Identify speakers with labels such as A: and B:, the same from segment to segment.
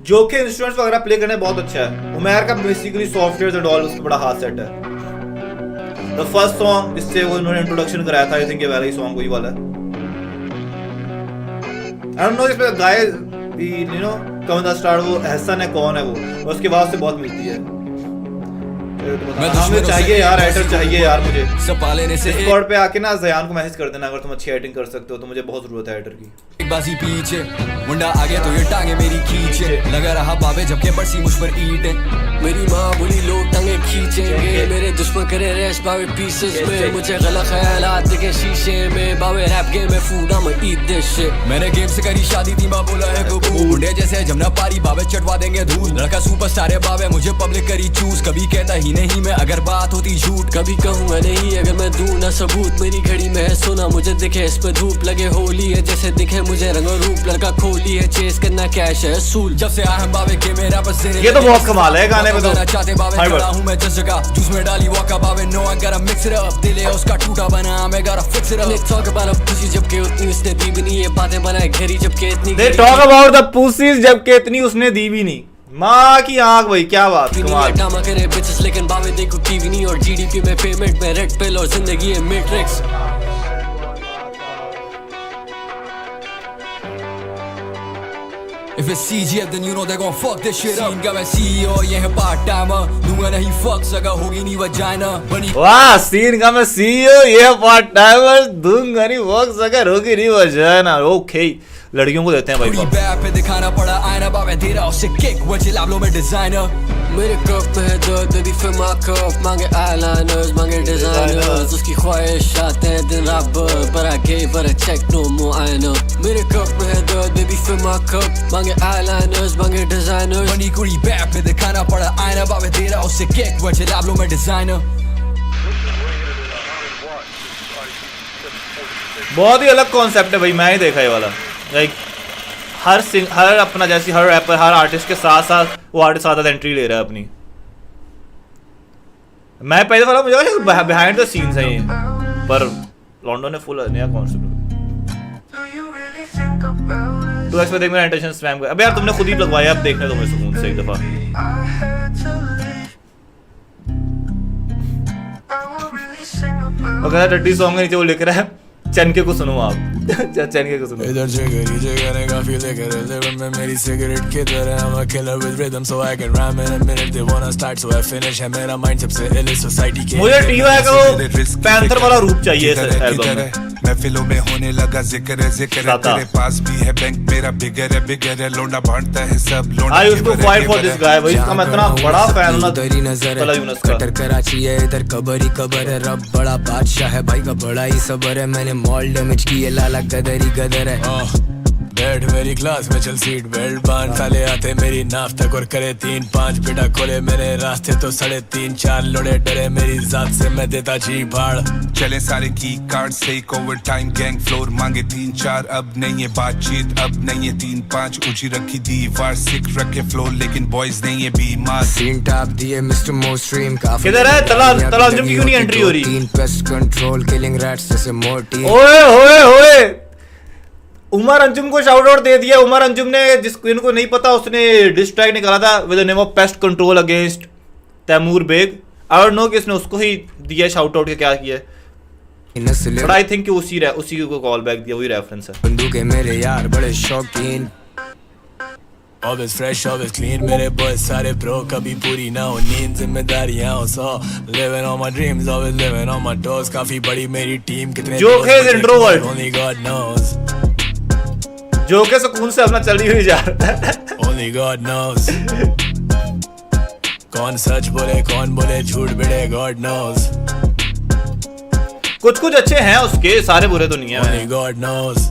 A: जो के इंस्ट्रूमेंट्स वगैरह प्ले करने बहुत अच्छा है। उमैर का बेसिकली सॉफ्टवेयर एंड ऑल उसमें बड़ा हाथ सेट है। द फर्स्ट सॉन्ग जिससे वो उन्होंने इंट्रोडक्शन कराया था, आई थिंक ये वाला ही सॉन्ग वही वाला है। आई डोंट नो इसमें guy you know come the star वो एहसन है कौन है वो, उसके बाद से बहुत मिलती है। हमें चाहिए यार राइटर चाहिए यार मुझे। डिस्कॉर्ड पे आके ना ज़यान को मैसेज कर देना अगर तुम अच्छी एडिटिंग कर सकते हो तो, मुझे बहुत जरूरत है राइटर की।
B: बाजी पीछे मुंडा आगे तो ये टांगे मेरी खींचे, लगा रहा बाबे जबकि बरसी मुझ पर ईंटे। मेरी माँ बोली लोग टांगे खींचेंगे, मेरे दुश्मन करे रेस बावे पीसेस में, मुझे गलत ख्यालात दिखे शीशे में, बावे रैप गेम में फूडा मैं ईट दिस शिट। मैंने गेम से करी शादी थी, माँ बोला है कबूल, मुंडे जैसे जमना पारी बावे चटवा देंगे धूल, लड़का सुपरस्टार है बावे मुझे पब्लिक करी चूज, कभी कहता ही नहीं मैं अगर बात होती झूठ, कभी कहूँगा नहीं अगर मैं दूं ना सबूत। मेरी घड़ी में है सोना मुझे दिखे इस पे धूप, लगे होली है जैसे दिखे मुझे रंग और रूप, लड़का खोली है चेस करना कैश है सूल। जब से आया हम बावे के मेरा बस
A: ये तो बहुत कमाल है गाने में तो।
B: चाहते बावे खड़ा हूँ मैं जिस जगह जूस में डाली वॉका बावे no I got mix it up, दिल है उसका टूटा बना मैं got fix it up. Let's talk about the pussy जबकि उतनी उसने दी भी नहीं, ये बातें बनाए घेरी जबकि इतनी।
A: They talk about the pussies जबकि इतनी उसने दी भी नहीं। माँ की आंख भाई क्या बात कमाल।
B: ड्रामा करे बिचेस लेकिन बावे देखो टीवी नहीं, और जीडीपी में पेमेंट में रेड पिल और जिंदगी है matrix. If it's CGF then you know they're gonna fuck this shit up. Scene का मैं CEO ये है part timer, दूंगा नहीं fuck सगा होगी नहीं वजाइना बनी।
A: वाह सीन का मैं CEO ये पार्ट टाइमर दूंगा नहीं fuck सगा होगी नहीं वजाइना। ओके लड़कियों को देते हैं भाई।
B: पूरी बैप पे दिखाना पड़ा आईना बावे दे रहा उसे किक वजे लाभलो में डिजाइनर। मेरे कप में है दर्द बेबी फिर माँ कप, मांगे आईलाइनर्स मांगे डिजाइनर्स, उसकी ख्वाहिश आते हैं दिन रात भर, but I gave her a check no more आईना। मेरे कप में है दर्द बेबी फिर माँ कप, मांगे आईलाइनर्स मांगे डिजाइनर्स, बनी कुड़ी बैप पे दिखाना पड़ा आईना बावे दे रहा उसे किक वजे लाभलो में डिजाइनर।
A: बहुत ही अलग कॉन्सेप्ट है भाई, मैं ही देखा ये वाला। लाइक हर अपना जैसी हर रैपर हर आर्टिस्ट के साथ साथ वो आर्टिस्ट साथ एंट्री ले रहा है अपनी। मैं पहले वाला मुझे बिहाइंड द सीन्स है ये, पर लॉन्डो ने फुल नया कॉन्सेप्ट। तो इसमें देख मेरा इंटेंशन स्पैम कर। अबे यार तुमने खुद ही लगवाया, अब देखने दो मुझे सुकून से एक दफा। अगर टट्टी सॉन्ग नीचे वो लिख रहा है चनके को सुनो आप। चनके को सुनो।
C: इधर जगह जगह काफी लेकर लिविंग में मेरी सिगरेट की तरह I'm a killer with rhythm so I can rhyme in a minute, they wanna start so I finish है मेरा माइंड सबसे इल सोसाइटी के।
A: मुझे टीवा का वो पैंथर वाला रूप चाहिए इस एल्बम में।
D: महफिलों में होने लगा जिक्र है तेरे पास भी है बैंक मेरा बिगर है लोंडा बांटता है सब लोंडा।
A: आई उसको फाइट फॉर दिस गाय भाई, इसका मैं इतना बड़ा फैन हूं।
C: तेरी नजर है कटर कराची है इधर कबर ही कबर है, रब बड़ा बादशाह है भाई का बड़ा ही सबर है, मैंने मॉल डैमेज की है लाला गदर ही गदर है। बैठ मेरी क्लास में चल सीट बेल्ट बांध, साले आते मेरी नाफ तक और करे 3-5 बेटा खोले मेरे रास्ते तो 3.5-4 लोड़े डरे मेरी जात से मैं देता जी भाड़।
D: चले सारे की कार्ड से ओवर टाइम गैंग फ्लोर मांगे 3-4, अब नहीं है बातचीत अब नहीं है 3-5, ऊंची रखी दीवार सिक रखे फ्लोर लेकिन बॉयज नहीं है बीमार।
C: सीन टाप दिए मिस्टर मोस्ट्रीम काफी।
A: किधर है तला जब क्यों नहीं एंट्री हो रही?
C: 3 पेस्ट कंट्रोल किलिंग रैट्स जैसे मोटी।
A: ओए होए होए उमर अंजुम को शाउट आउट दे दिया। उमर अंजुम ने जिसको इनको नहीं पता उसने डिस ट्रैक निकाला था with the name of pest control against Taimur Baig. I don't know कि इसने उसको ही दिया शाउट आउट के क्या किया, बट आई थिंक कि उसी को कॉल बैक दिया, वही रेफरेंस है।
C: बंदूक है मेरे यार बड़े शौकीन, always fresh always clean, मेरे बॉयज सारे प्रो कभी पूरी ना हो नींद, जिम्मेदारियां हो 100 living on my dreams always living on my toes, काफी बड़ी मेरी टीम कितने
A: जो है इंट्रोवर्ट
C: only God knows,
A: जो के सुकून से अपना चली हुई जा रहा है।
C: only God knows, कौन सच बोले कौन बोले झूठ बिड़े God knows,
A: कुछ अच्छे हैं उसके, सारे बुरे तो नहीं है।
C: only God knows,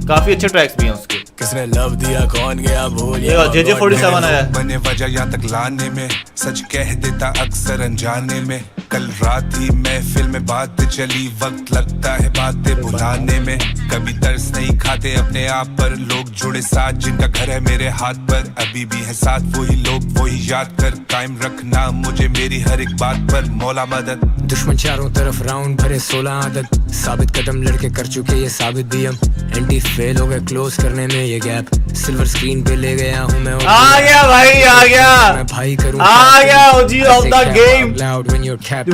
A: काफी अच्छे ट्रैक्स भी हैं उसके।
C: किसने लव दिया कौन गया भूल,
A: ये JJ 47 आया
D: बने वजह यहाँ तक लाने में, सच कह देता अक्सर अनजाने में, कल रात ही महफिल में बात चली, वक्त लगता है बातें भुलाने में, कभी तरस नहीं खाते अपने आप पर, लोग जुड़े साथ जिनका घर है मेरे हाथ पर, अभी भी है साथ वही लोग वही याद कर, कायम रखना मुझे मेरी हर एक बात पर, मौला मदद।
C: दुश्मन चारों तरफ राउंड भरे 16 आदत, साबित कदम लड़के कर चुके ये साबित भी हम एंटी फेल हो गए क्लोज करने में ये गैप सिल्वर स्क्रीन पे ले गया हूँ मैं
A: आ गया भाई आ गया
C: मैं भाई करूँ
A: आ गया OG of the game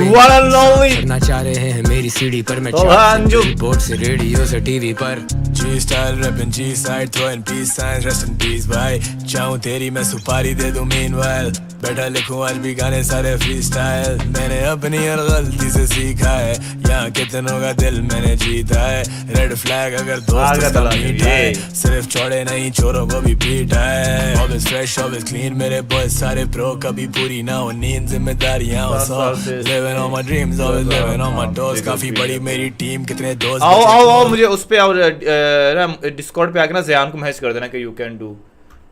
A: What a lovely
C: करना चाह रहे हैं मेरी सीढ़ी पर मैं
A: तो अंजुम
C: बोर्ड से रेडियो से टीवी पर
B: G style rapping G side throwing peace signs rest in peace भाई चाहूँ तेरी मैं सुपारी दे दूँ meanwhile बैठा लिखूँ आज भी गाने सारे फ्री स्टाइल मैंने अपनी हर गलती से सीखा है यहाँ कितनों का दिल मैंने जीता है रेड फ्लैग अगर दोस्त उसका मीठा है सिर्फ चौड़े नहीं चोरों को भी पीटा है always fresh always clean मेरे बॉयज सारे प्रो कभी पूरी ना हो नींद जिम्मेदारियाँ हो सौ living on my dreams always living on my toes काफी बड़ी मेरी टीम कितने दोस्त
A: आओ आओ आओ मुझे उस पे ना डिस्कॉर्ड पे आके ना ज़ियान को मैसेज कर देना कि यू कैन डू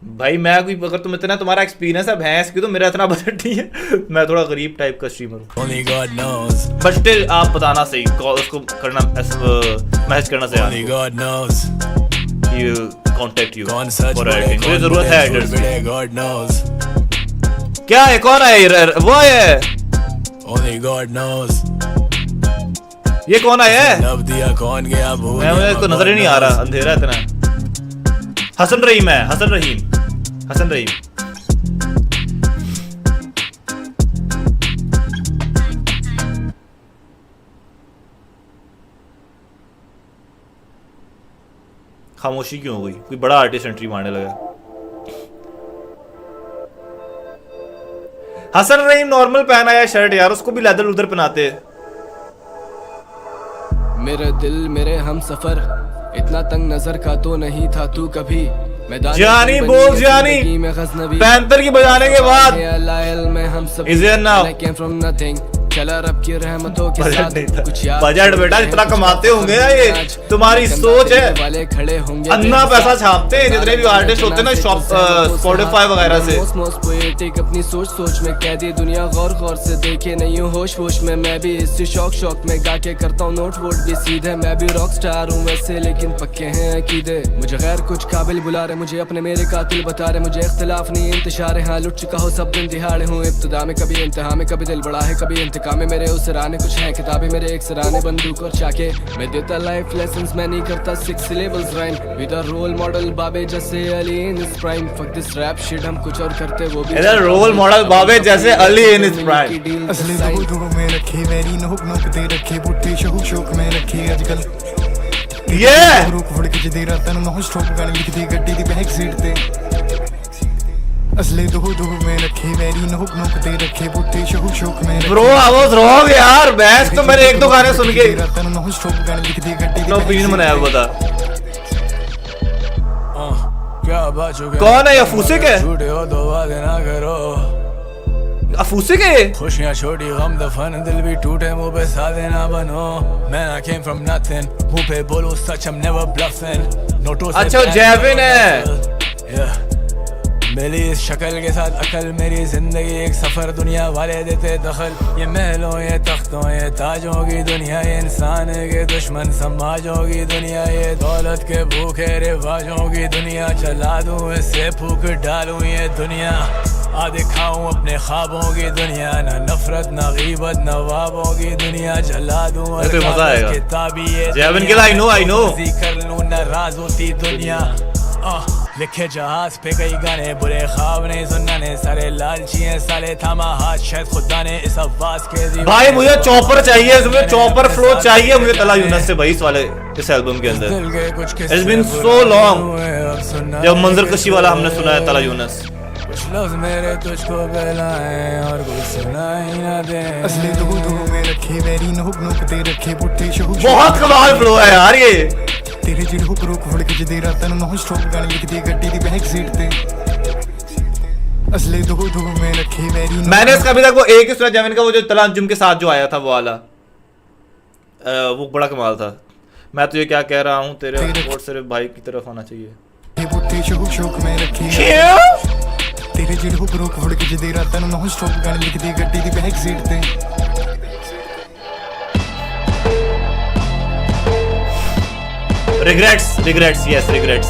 A: भाई मैं कोई अगर तुम इतना तुम्हारा एक्सपीरियंस है भैंस की तो मेरा इतना बजट नहीं है मैं थोड़ा गरीब टाइप का स्ट्रीमर हूँ
B: only God knows
A: but still आप बताना सही उसको करना मैसेज करना सही
B: only God knows
A: you contact you
B: कौन सच
A: for
B: बोले
A: editing मुझे
B: कौन
A: जरूरत है
B: बोले
A: editors
B: झूठ
A: की
B: बोले God knows
A: क्या है कौन है ये? वो है
B: only God knows
A: ये कौन है
B: लव दिया कौन गया भूल
A: मैं मुझे इसको नजर ही नहीं आ रहा अंधेरा इतना हसन रहीम है हसन रहीम खामोशी क्यों हो गई कोई बड़ा आर्टिस्ट एंट्री मारने लगा हसन रहीम नॉर्मल पहना है शर्ट यार उसको भी लेदर उधर पहनाते
E: मेरे दिल मेरे हम सफर इतना तंग नजर का तो नहीं था तू कभी
A: जानी बोल जानी पैंतर की बजाने के बाद
E: में हम सब
A: Is it now?
E: came from nothing चला रब की रहमतों के
A: बजट
E: साथ
A: नहीं था
E: कुछ याद
A: बजट बेटा जितना कमाते होंगे ना ये तुम्हारी सोच है
E: वाले खड़े होंगे
A: अन्ना पैसा छापते हैं जितने भी आर्टिस्ट होते हैं ना शॉप स्पॉटिफाई वगैरह से
E: मोस्ट पोएटिक अपनी सोच में कह दी दुनिया गौर से देखे नहीं हूँ होश में मैं भी इसी शौक में गा के करता हूँ नोट वोट भी सीधे मैं भी रॉक स्टार हूँ वैसे लेकिन पक्के हैं अकीदे मुझे गैर कुछ काबिल बुला रहे मुझे अपने मेरे कातिल बता रहे मुझे इख्तिलाफ नहीं इंतशार है हाँ लुट चुका हो सब दिन दिहाड़े हूँ इब्तिदा में कभी इंतहा में कभी दिल बड़ा है कभी इंतकाम में मेरे उस सराहने कुछ है किताबें मेरे एक सराहने बंदूक और चाके मैं देता लाइफ लेसन्स मैं नहीं करता 6 syllables rhyme with a role model babe जैसे Ali in his prime fuck this rap shit हम कुछ और करते वो भी
A: इधर रोल मॉडल बाबे जैसे अली इन हिज प्राइम
F: असली दो में रखे वेरी नोक दे रखे बुट्टे शौक में रखे आजकल
A: ये
F: रुक फड़ के दे रहा तन नो स्टॉप गाने लिख दी गड्डी दी बैक सीट ते असली दो में रखे वेरी नोक दे रखे बुट्टे शौक में
A: ब्रो आई वाज रॉन्ग यार बैस तो मैंने एक दो गाने सुन के
F: तन नो स्टॉप गाने लिख दी गड्डी दी
A: ओपिनियन बनाया बता
B: क्या बात हो गया
A: कौन है ये अफूसे के
B: झूठे हो तो वादे ना करो
A: अफूसे के
B: खुशियाँ छोटी गम दफन दिल भी टूटे मुंह पे सादे ना बनो Man I came from nothing मुंह पे बोलो सच I'm never bluffing नोटों से
A: अच्छा जैविन है
B: yeah. मेरी इस शक्ल के साथ अकल मेरी जिंदगी एक सफर दुनिया वाले देते दखल ये महलों ये तख्तों ये ताजों की दुनिया ये इंसान के दुश्मन समाजों की दुनिया ये दौलत के भूखे रिवाजों की दुनिया चला दूं इससे फूक डालूं ये दुनिया आ दिखाऊं अपने ख्वाबों की दुनिया ना नफरत ना गीबत ना वाबों की दुनिया जला दूं
A: मजा आएगा
B: किताबी ये
A: जैविन के लिए आई नो
B: कर लूं नाराज होती दुनिया लिखे जहाज पे कई गाने बुरे ख्वाब नहीं सुनने सारे लालची हैं साले थामा हाथ शायद खुदा ने इस आवाज के
A: भाई मुझे चॉपर चाहिए इसमें चॉपर फ्लो चाहिए मुझे तला यूनस से भाई इस वाले इस एल्बम के अंदर इट्स बीन सो लॉन्ग जब मंजर कशी वाला हमने सुना है तला यूनस
B: कुछ लफ्ज मेरे तुझको बहलाएं और कुछ सुनाई ना दे
F: असली दो में रखे वेरी नोक दे रखे बुट्टे शौक
A: बहुत कमाल फ्लो है यार ये
F: तेरे जिड़ हुक रुक फड़ के दे रहा तन नो स्टॉप गाने लिख दी गड्डी दी बैक सीट ते असली दो में रखे वेरी
A: मैंने इसका अभी तक वो एक ही सुना जैविन का वो जो तला अंजुम के साथ जो आया था वो वाला वो बड़ा कमाल था मैं तुझे क्या कह रहा हूँ तेरे वोट सिर्फ भाई की तरफ आना चाहिए
F: बुट्टे शौक में रखे तेरे जिड़ हुक रुक फड़ के दे रहा तन नो स्टॉप गाने लिख दी गड्डी दी बैक सीट ते
A: रिग्रेट्स यस रिग्रेट्स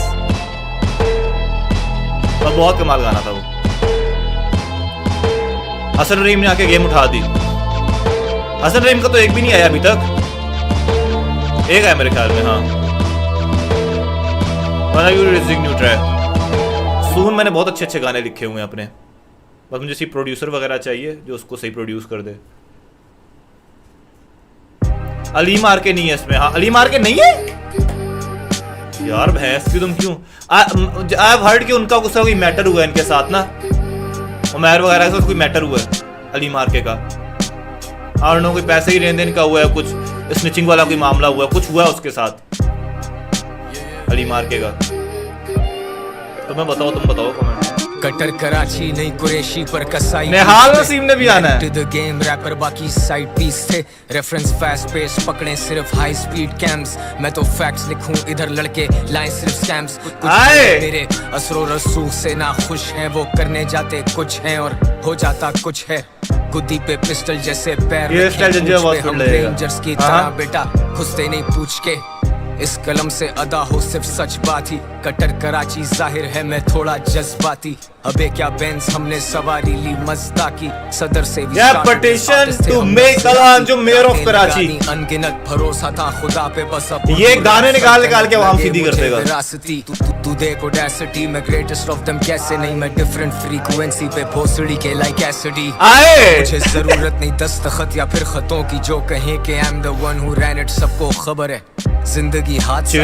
A: और बहुत कमाल गाना था वो हसन रहीम ने आके गेम उठा दी हसन रहीम का तो एक भी नहीं आया अभी तक एक है मेरे ख्याल में, हाँ। When are you releasing new track? Soon मैंने बहुत अच्छे गाने लिखे हुए हैं अपने, बस मुझे सिर्फ प्रोड्यूसर वगैरह चाहिए जो उसको सही प्रोड्यूस कर दे। अली मार के नहीं है इसमें, हाँ अली मार के नहीं है यार, भैंस की तुम क्यों। आई हैव हर्ड कि उनका गुस्सा कोई मैटर हुआ है इनके साथ ना, उमैर वगैरह के साथ कोई मैटर हुआ है अली मार्के का, और नो कोई पैसे ही लेन देन का हुआ है, कुछ स्निचिंग वाला कोई मामला हुआ है, कुछ हुआ है उसके साथ अली मार्के का। तो मैं बताओ, तुम बताओ कमेंट।
C: कटर कराची नहीं कुरैशी पर कसाई,
A: नेहाल नसीम ने भी आना है।
C: द गेम रैपर बाकी साइड पीस थे, रेफरेंस फास्ट पेस पकड़े सिर्फ हाई स्पीड कैम्स, मैं तो फैक्ट्स लिखूं इधर लड़के लाए सिर्फ स्कैम्स। मेरे असरो रसूख से ना खुश हैं, वो करने जाते कुछ हैं और हो जाता कुछ है, गुद्दी पे पिस्टल जैसे पैर हम रेंजर्स की तरह बेटा घुसते नहीं पूछ के, इस कलम से अदा हो सिर्फ सच बात ही, कटर कराची जाहिर है मैं थोड़ा जज्बाती, अबे क्या बेंस हमने सवारी ली मज़दा की, सदर से
A: petition to make Kalanjum mayor of Karachi,
C: अनगिनत भरोसा था खुदा पे बस अब
A: ये गाने निकाल के आवाम सीधी कर देगा।
C: विरासती तू देख ऑडेसिटी में ग्रेटेस्ट ऑफ देम कैसे नहीं, मैं डिफरेंट फ्रीक्वेंसी पे भोसड़ी के लाइक एसिडी आए, मुझे जरूरत नहीं दस्तखत या फिर खतों की जो कहें कि I am the one who ran it, सबको खबर है जिंदगी हाथ से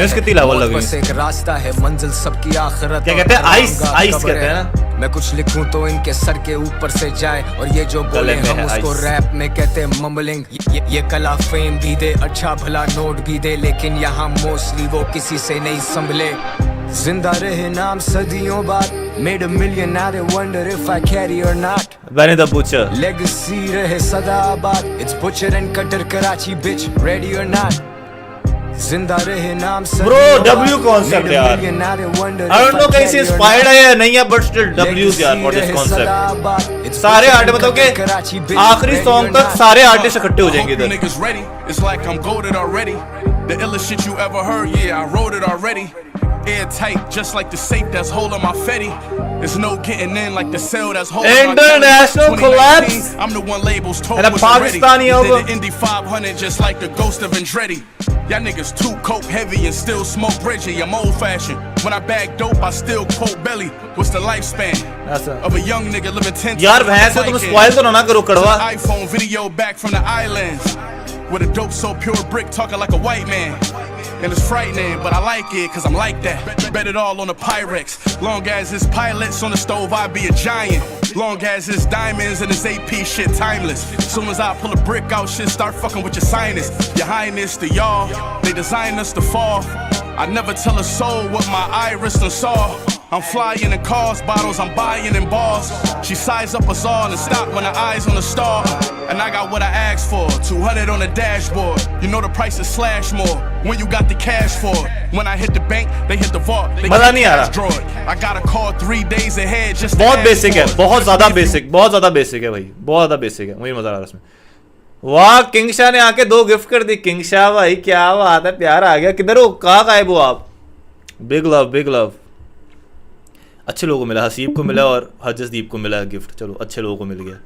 C: बस एक रास्ता है मंजिल सबकी आखिरत।
A: क्या कहते हैं आइस, आइस कहते हैं ना।
C: मैं कुछ लिखूं तो इनके सर के ऊपर से जाए, और ये जो बोले हम उसको रैप में कहते हैं मम्बलिंग, ये कला फेम भी दे अच्छा भला नोट भी दे, लेकिन यहाँ मोस्टली वो किसी से नहीं संभले, जिंदा रहे नाम सदियों बाद, made a million now they wonder if I carry or not,
A: Benny the Butcher,
C: legacy रहे सदा आबाद, it's Butcher and Cutter Karachi bitch ready or not, जिंदा रहे नाम
A: ब्रो W कॉन्सेप्ट यार, I don't know कहीं से इंस्पायर्ड है या नहीं है, बट स्टिल W यार फॉर दिस कॉन्सेप्ट। सारे आर्टिस्ट मतलब कि आखिरी सॉन्ग तक सारे आर्टिस्ट इकट्ठे हो जाएंगे इधर।
G: It's like I'm goated already. The illest shit you ever heard, yeah, I wrote it already. Airtight, just like the safe that's holding my Fetty. There's no getting in like the cell that's holding my
A: International collapse.
G: I'm the one labels told
A: And a
G: was already.
A: Pakistani
G: Did
A: album.
G: the Indy 500 just like the ghost of Andretti. Y'all niggas too coke heavy and still smoke Bridgie. I'm old fashioned. When I bag dope, I still quote Belly. What's the lifespan of a young nigga living 10
A: यार भैंस तुम spoil तो ना करो कड़वा।
G: iPhone video back from the islands with a dope so pure brick talking like a white man. And it's frightening, but I like it, cause I'm like that. Bet it all on the Pyrex. Long as it's pilots on the stove, I be a giant. Long as it's diamonds and it's AP shit timeless. Soon as I pull a brick out, shit start fucking with your sinus. Your highness to y'all, they design us to fall. I never tell a soul what my iris done saw. I'm flying in cars, bottles, I'm buying in bars. She size up us all and stop when her eyes on the star. And I got what I asked for, 200 on the dashboard. You know the price is slash more when you got the cash for it. When I hit the bank, they hit the vault. They
A: मजा नहीं आ रहा।
G: draw it. I got a call 3 days ahead just to
A: बहुत
G: ask
A: basic है,
G: for it.
A: बहुत ज्यादा basic, बहुत ज्यादा basic है भाई, बहुत ज्यादा बेसिक है, मुझे मजा आ रहा है इसमें। वाह किंग शाह ने आके 2 गिफ्ट कर दी। किंग शाह भाई क्या बात है, प्यार आ गया। किधर हो, कहाँ गायब हो आप? Big love, big love. अच्छे लोगों को मिला, हसीब को मिला और हजसदीप को मिला गिफ्ट। चलो अच्छे लोगों को मिल गया।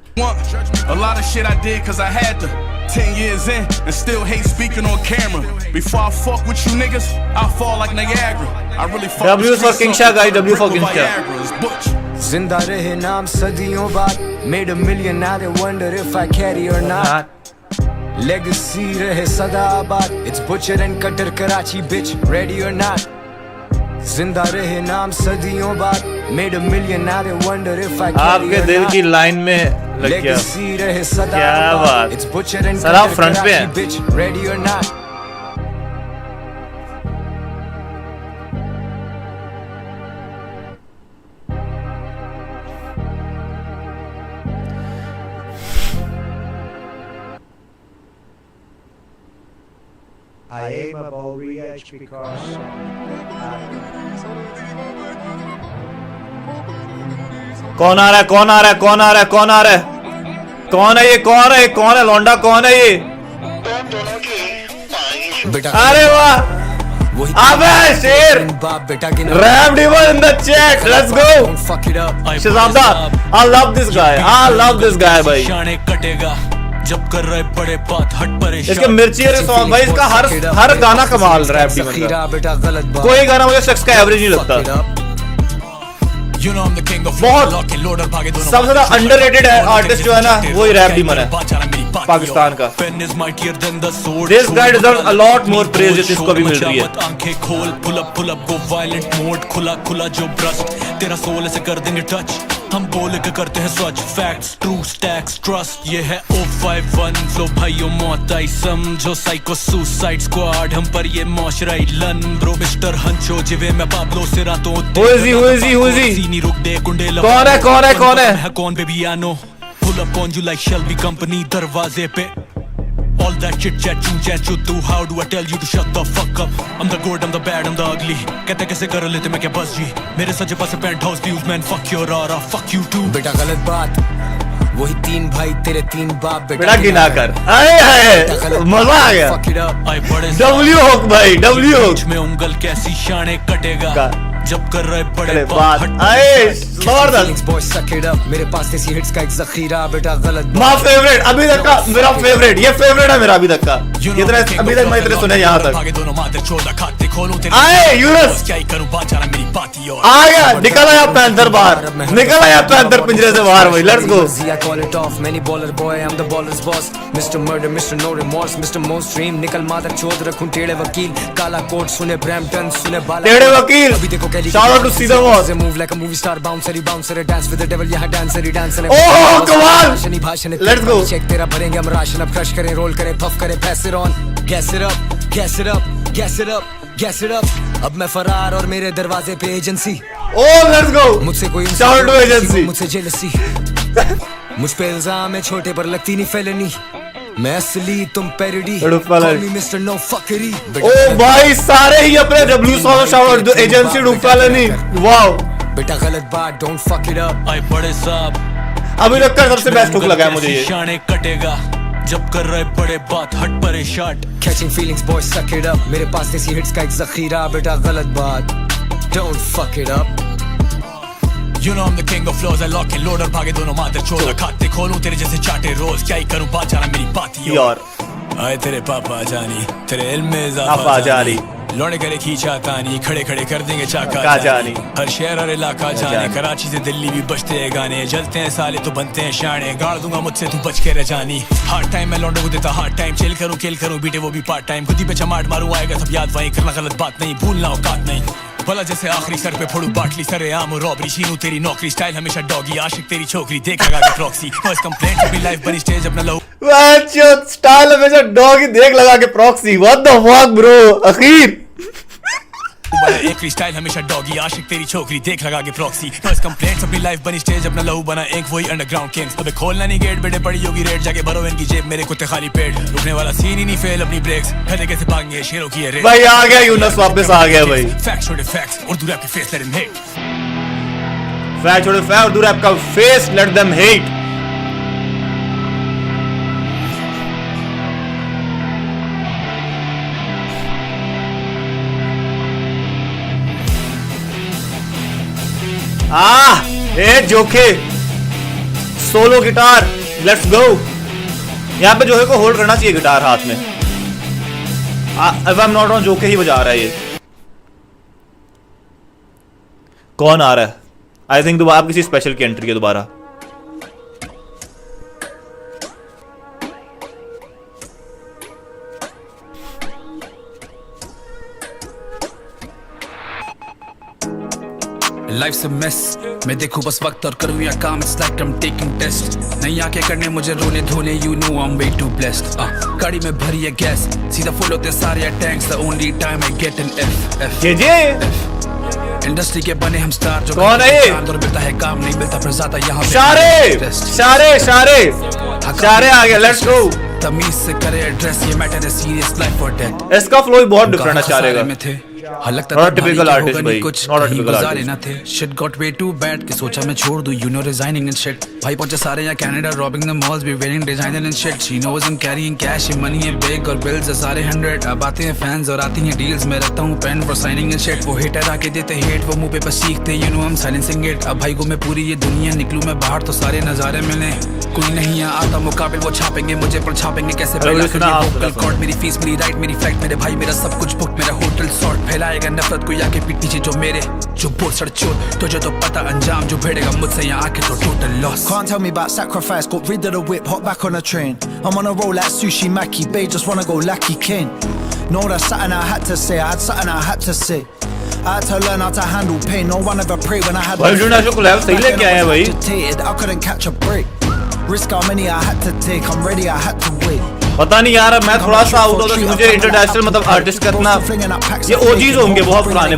G: A lot of shit I did cause I had to. 10 years in and still hate speaking on camera. Before I fuck with you niggas, I fall like Niagara. I really fuck
A: W
G: with
A: for
G: streets
A: King Shah,
G: up.
A: guys, W for King Shah.
G: Viagra is Butch.
C: जिंदा रहे नाम सदियों बाद, made a million now they wonder if I carry or not, legacy रहे सदा आबाद, it's Butcher and Cutter Karachi bitch ready or not, जिंदा रहे नाम सदियों बाद, made a million now they wonder if I carry
A: आपके
C: or
A: दिल
C: not,
A: की लाइन में लग गया।
C: legacy रहे सदा
A: क्या
C: आबाद,
A: बात।
C: it's Butcher and
A: सर आप
C: Cutter
A: फ्रंट पे
C: Karachi
A: हैं।
C: bitch ready or not.
H: I aim above reach because
A: कौन आ रहा है, कौन आ रहा है, कौन आ रहा है, कौन आ रहा है, कौन है ये, कौन है ये, कौन है लौंडा, कौन है ये? अरे वाह, अबे शेर,
C: बाप बेटा की
A: Ram Demon in the chat, let's go.
C: fuck it up.
A: Shazabda, I love this guy, I love this guy भाई।
B: शाने कटेगा जब कर रहे बड़े बात हट परेशान
A: इसके मिर्ची वाले सॉन्ग भाई, इसका हर गाना कमाल रैप डीमन का।
C: बेटा गलत बात
A: कोई गाना मुझे सेक्स का एवरेज नहीं लगता।
B: You know I'm the king of
A: बहुत
B: lock and loader, भागे दोनों
A: सबसे ज्यादा अंडररेटेड है आर्टिस्ट जो है ना, वो ही रैप डीमन है पाकिस्तान का।
B: Pen is mightier than the sword.
A: This guy deserves a lot more praise जिसको भी मिल रही है।
B: आंखें खोल, pull up go violent mode, खुला खुला जो ब्रस्ट, तेरा सोल ऐसे कर देंगे टच, हम बोल के करते हैं सच, फैक्ट्स ट्रू स्टैक्स ट्रस्ट, ये है 051 फ्लो भाइयों मौत आई समझो, साइको सुसाइड स्क्वाड हम पर ये मौशरा लन, ब्रो मिस्टर हंचो जिवे मैं पाब्लो से रातों
A: Who is he?
B: सीनी रुक दे कुंडे
A: कौन है?
B: कौन बेबी आनो, pull up on you like Shelby Company दरवाजे पे, all that chit chat choo chat choo do, how do I tell you to shut the fuck up, I'm the good I'm the bad I'm the ugly, कहते कैसे कर लेते मैं क्या बस जी, मेरे सजे पास penthouse views man, fuck your aura fuck you too,
C: बेटा गलत बात, वही 3 भाई तेरे 3 बाप,
A: बेटा गिना कर, आए मजा आ गया।
C: Fuck it up.
B: आए बड़े
A: W होक भाई, W होक
B: में उंगल कैसी शाने कटेगा, जब कर रहे बड़े
A: बात
B: हट
A: आए
C: Feelings,
A: जबरदस्त।
C: boys, suck it up. मेरे पास ऐसी हिट्स का एक जखीरा, बेटा गलत बात।
A: माय फेवरेट अभी तक का, मेरा फेवरेट, ये फेवरेट है मेरा अभी तक का, इतना अभी तक मैं इतने सुने यहाँ तक।
B: भागे दोनों माथे चौदह खाते खोलूं तेरे
A: आए यूनुस,
B: क्या ही करूं बात जाना मेरी बाती और
A: आ गया, निकल आया पैंथर बाहर, निकल आया पैंथर पिंजरे से बाहर भाई, let's go.
C: I call it off, many baller boy, I'm the baller's boss. Mr. Murder, Mr. No Remorse, Mr. Mainstream, निकल मादर चोद रखूं टेढ़े वकील, काला कोट सुने ब्रैम्पटन सुने बाला,
A: टेढ़े वकील,
C: अभी देखो कैली,
A: shout out to Cedar Wall,
C: move like a movie star, bouncer dance with the devil, यहाँ dancer
A: ओह कमाल,
C: भाषण
A: लेट्स गो।
C: चेक तेरा भरेंगे हम राशन, अब क्रश करें रोल करें पफ करें pass it on, gas it up, gas it up, gas it up, gas it up, अब मैं फरार और मेरे दरवाजे पे एजेंसी,
A: ओह लेट्स गो,
C: मुझसे कोई
A: shout out to agency,
C: मुझसे जेलसी, मुझ पे इल्जाम है छोटे पर लगती नहीं फेलनी, मैं असली तुम parody, call me Mr. No fuckery,
A: ओ भाई सारे ही अपने W song shout out the agency डुफालनी, वाओ
C: बेटा गलत बात, don't fuck it up,
B: आए बड़े साहब
A: अभी तक का सबसे बेस्ट हुक लगा है मुझे ये।
B: शाने कटेगा, जब कर रहे बड़े बात हट परेशान,
C: catching feelings boys suck it up, मेरे पास ऐसी हिट्स का एक जखीरा, बेटा गलत बात, don't fuck it up.
B: You know I'm the king of flows, I lock and loader, भागे दोनों माथे चौदह खाते खोलूं तेरे जैसे चाटे रोज, क्या ही करूं बात जाना मेरी बाती
A: यार
B: आए तेरे पापा जानी, तेरे इल्म में
A: पापा
B: इजाफा
A: जानी,
B: लौड़े करे खींचा तानी, खड़े खड़े कर देंगे चाका
A: का जानी,
B: हर शहर हर इलाका जाने, कराची से दिल्ली भी बजते हैं गाने, जलते हैं साले तो बनते हैं शाने, गाड़ दूंगा मुझसे तू बच के रह जानी, हार्ड टाइम मैं लौंडों को देता हार्ड टाइम, चिल करूं किल करूं बीटे वो भी पार्ट टाइम, खुद ही पे चमाट मारूं आएगा सब याद वहीं, करना गलत बात नहीं भूलना औकात नहीं, भला जैसे आखिरी सर पे फोड़ू बाटली, सरे आम और रॉबरी, छीनू तेरी नौकरी, स्टाइल हमेशा डॉगी, आशिक तेरी छोकरी, देख लगा के प्रॉक्सी, फर्स्ट कंप्लेंट अपनी लाइफ बनी स्टेज अपना लहू,
A: स्टाइल हमेशा डॉग ही देख लगा के proxy, what the fuck bro, अखीर
B: एक स्टाइल हमेशा डॉगी, आशिक तेरी छोकरी, देख लगा के प्रॉक्सी, फर्स्ट कंप्लेंट्स अपनी लाइफ बनी स्टेज अपना लहू बना एक, वही अंडरग्राउंड किंग्स, अबे खोलना नहीं गेट बेटे पड़ी होगी रेड, जाके भरो इनकी जेब मेरे कुत्ते खाली पेट, रुकने वाला सीन ही नहीं फेल अपनी ब्रेक्स, खड़े कैसे भागेंगे शेरों की रेड,
A: भाई आ गया यूनुस, वापस आ गया भाई,
B: फैक्ट्स छोड़े फैक्ट्स और दूर आपके face let him hit,
A: fact छोड़ो फैक्ट और दूर आपका फेस, लेट देम हेट। ए Jokhay solo guitar, let's go. यहाँ पे जोखे को होल्ड करना चाहिए गिटार हाथ में, if I am not wrong Jokhay ही बजा रहा है ये। कौन आ रहा है? आई थिंक दोबारा आप किसी स्पेशल की एंट्री है दोबारा।
I: लाइफ से मेस मैं देखूं बस वक्त और करूं या काम, it's like I am taking test, नहीं आके करने मुझे रोने धोने, you know I am way too blessed, गाड़ी में भरी है गैस, सीधा फुल होते सारे tanks, the only time I get N F
A: J
I: industry के बने हम स्टार, जो
A: कौन है ये?
I: और मिलता है काम नहीं मिलता फिर ज्यादा यहाँ पे
A: शारे शारे शारे शारे आ गया, लेट्स गो।
I: तमीज से करे एड्रेस, ये मैटर है सीरियस लाइफ और डेथ,
A: इसका फ्लो ही बहुत डिफरेंट है शारे का।
I: में थे लगता
A: Not a
I: था भारी
A: typical
I: क्या
A: artist
I: होगा
A: भाई,
I: नहीं कुछ
A: not a
I: कहीं
A: typical
I: गुजारे
A: artist.
I: ना थे shit got way too bad कि सोचा मैं छोड़ दूं you know resigning and shit भाई पहुंचे सारे यहाँ Canada robbing the malls be wearing designer and shit she knows I'm carrying cash ये money है big और bills है सारे 100 अब आते हैं fans और आती हैं deals मैं रखता हूँ pen for signing and shit वो hater आके देते hate वो मुंह पे बस सीखते you know I'm silencing it अब भाई को मैं पूरी ये दुनिया निकलूं मैं बाहर तो सारे नजारे मिले कोई नहीं यहाँ आता मुकाबिल वो छापेंगे मुझे पर छापेंगे कैसे पहला
A: सुना आप,
I: vocal cord मेरी फीस मेरी राइट मेरी फ्लाइट मेरे भाई मेरा सब कुछ बुक मेरा होटल सॉर्ट फैलाएगा नफरत को आके पीठ पीछे जो मेरे जो बोल सड़ चोट तुझे तो पता अंजाम जो भिड़ेगा मुझसे यहाँ आके तो total loss
J: Can't tell me about sacrifice, got rid of the whip, hop back on a train. I'm on a roll like Sushi Maki, babe, just wanna go Lucky King. No, that's something I had to say, I had something I had to say. I had to learn how to handle pain, no one ever prayed when I had
A: भाई international collab सही लेके आए हैं भाई.
J: agitated, I couldn't catch a break. Risk how many I had to take, I'm ready, I had to wait.
A: पता नहीं यार मैं थोड़ा सा आउट हो गया मुझे इंटरनेशनल मतलब आर्टिस्ट का इतना ये ओजीज होंगे बहुत पुराने